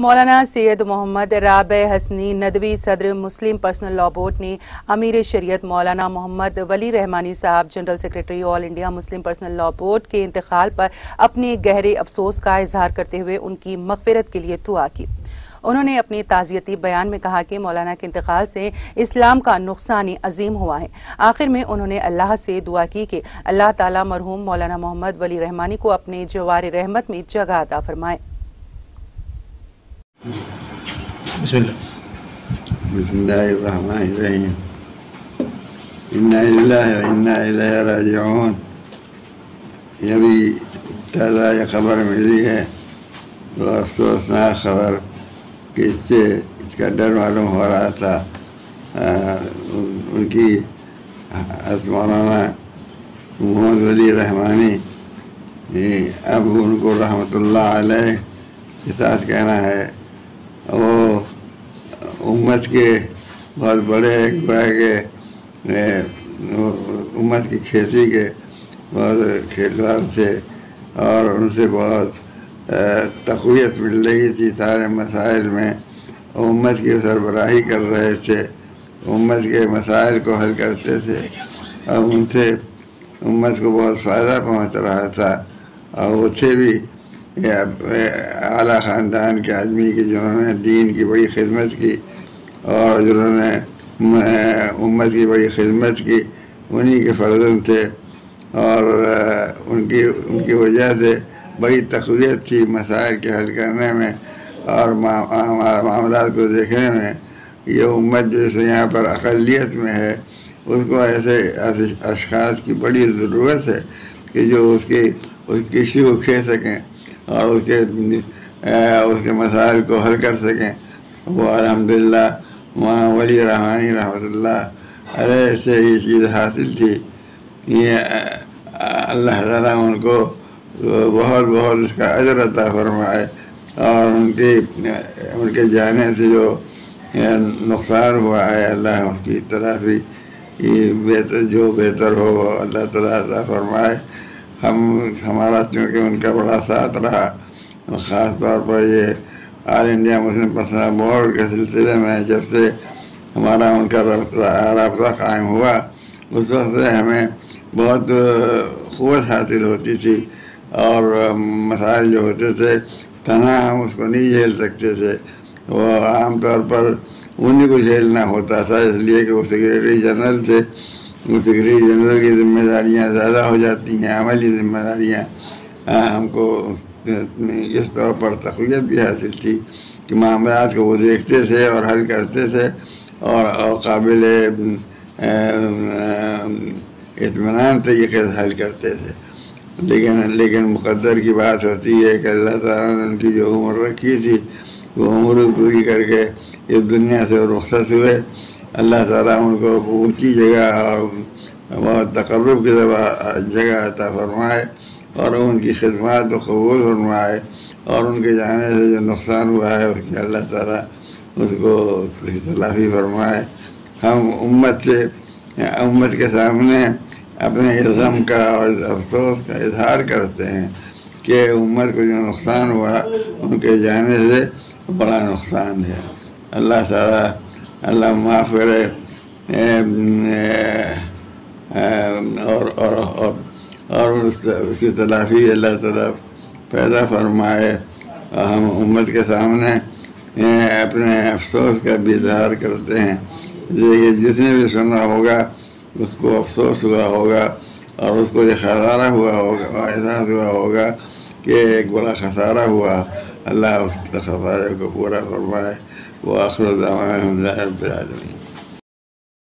مولانا سید محمد رابع حسنی ندوی صدر مسلم personal law board نے امیر شریعت مولانا محمد ولی رحمانی صاحب general secretary all India Muslim personal law board کے انتقال پر اپنے گہرے افسوس کا اظہار کرتے ہوئے ان کی مغفرت کے لیے دعا کی۔ انہوں نے اپنی تعزیتی بیان میں کہا کہ مولانا کے انتقال سے اسلام کا نقصان عظیم ہوا ہے۔ آخر میں انہوں نے اللہ سے دعا کی کہ اللہ تعالیٰ مرحوم مولانا محمد ولی رحمانی کو اپنے جوار رحمت میں جگہ عطا فرمائے۔ بسم اللہ الرحمن الرحیم۔ انا للہ و انا الیہ راجعون۔ یہ بھی تازہ یہ خبر ملی ہے، وہ افسوسناک خبر کہ اس کا ڈر معلوم ہو رہا تھا۔ ان کی مولانا محمد ولی رحمانی، اب ان کو رحمۃ اللہ علیہ کے ساتھ کہنا ہے، وہ امت کے بہت بڑے گویا کہ امت کی کھیتی کے بہت کھیلوار تھے، اور ان سے بہت تقویت مل رہی تھی سارے مسائل میں۔ امت کی سربراہی کر رہے تھے، امت کے مسائل کو حل کرتے تھے، اور ان سے امت کو بہت فائدہ پہنچ رہا تھا۔ اور وہ تھے بھی اعلیٰ خاندان کے آدمی کی جنہوں نے دین کی بڑی خدمت کی، اور جنہوں نے امت کی بڑی خدمت کی، انہی کے فرزند تھے، اور ان کی وجہ سے بڑی تقویت تھی مسائل کے حل کرنے میں اور معاملات کو دیکھنے میں۔ یہ امت جو اس یہاں پر اقلیت میں ہے، اس کو ایسے اشخاص کی بڑی ضرورت ہے کہ جو اس کی ایشو کو کھینچ سکیں اور اس کے مسائل کو حل کر سکیں۔ وہ الحمدللہ مولانا ولی رحمانی رحمۃ اللہ علیہ سے یہ چیز حاصل تھی۔ یہ اللہ تعالیٰ ان کو بہت بہت اس کا اجر عطا فرمائے، اور ان کے جانے سے جو نقصان ہوا ہے، اللہ اس کی تلافی جو بہتر ہو اللہ تعالیٰ عطا فرمائے۔ ہمارا چونکہ ان کا بڑا ساتھ رہا، خاص طور پر یہ all India Muslim personal law board کے سلسلے میں جب سے ہمارا ان کا رابطہ قائم ہوا، اس وقت سے ہمیں بہت قوت حاصل ہوتی تھی، اور مسائل جو ہوتے تھے تنہا ہم اس کو نہیں جھیل سکتے تھے، وہ عام طور پر انہیں کو جھیلنا ہوتا تھا، اس لیے کہ وہ سیکریٹری جنرل تھے۔ وہ سیکریٹری جنرل کی ذمہ داریاں زیادہ ہو جاتی ہیں، عملی ذمہ داریاں۔ ہم کو اس طور پر تقویت بھی حاصل تھی کہ معاملات کو وہ دیکھتے تھے اور حل کرتے تھے، اور قابل اطمینان طریقے سے حل کرتے تھے۔ لیکن مقدر کی بات ہوتی ہے کہ اللہ تعالیٰ نے ان کی جو عمر رکھی تھی، وہ عمر پوری کر کے اس دنیا سے رخصت ہوئے۔ اللہ تعالیٰ ان کو اونچی جگہ اور بہت تقرب کی جگہ عطا فرمائے، اور ان کی خدمات کو قبول فرمائے، اور ان کے جانے سے جو نقصان ہوا ہے اس کی اللہ تعالیٰ اس کو تلافی فرمائے۔ ہم امت کے سامنے اپنے غم کا اور افسوس کا اظہار کرتے ہیں کہ امت کو جو نقصان ہوا ان کے جانے سے بڑا نقصان ہے۔ اللہ تعالیٰ اللہ معاف کرے، اور اس کی تلافی اللہ تعالیٰ پیدا فرمائے۔ ہم امت کے سامنے اپنے افسوس کا بھی اظہار کرتے ہیں، جس نے بھی سنا ہوگا اس کو افسوس ہوا ہوگا، اور اس کو یہ خسارہ ہوا ہوگا، احساس ہوا ہوگا کہ ایک بڑا خسارہ ہوا۔ اللہ اس خسارے کو پورا فرمائے۔ وآخر دعوانا الحمد للہ رب العالمین۔